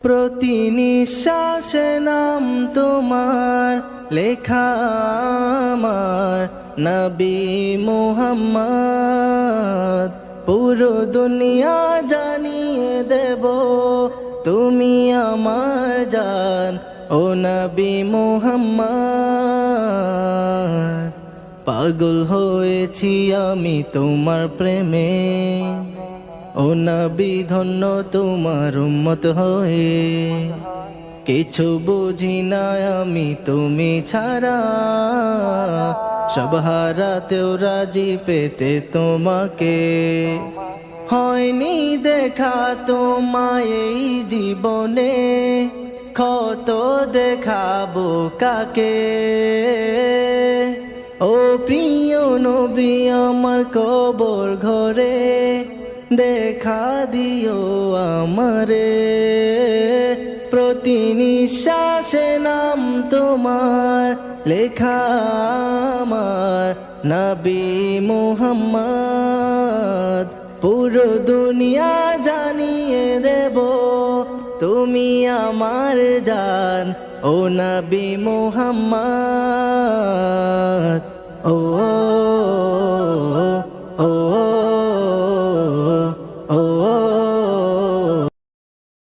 প্রতি নিঃশ্বাসে নাম তোমার লেখা আমার নবী মুহাম্মদ। পুরো দুনিয়া জানিয়ে দেব তুমি আমার জান ও নবী মুহাম্মদ। পাগল হয়েছি আমি তোমার প্রেমে ও নবী ধন্য তোমার উম্মত হয়ে। কিছু বুঝি না আমি তুমি ছাড়া, সব হারাতেও রাজি পেতে তোমাকে। হয়নি দেখা তোমায় এই জীবনে, ক্ষত দেখাবো কাকে। ও প্রিয় নবী আমার কবর ঘরে দেখা দিও আমারে। প্রতি নিঃশ্বাসে নাম তোমার লেখা আমার নবী মুহাম্মদ। পুরো দুনিয়া জানিয়ে দেব তুমি আমার জান ও নবী মুহাম্মদ। ও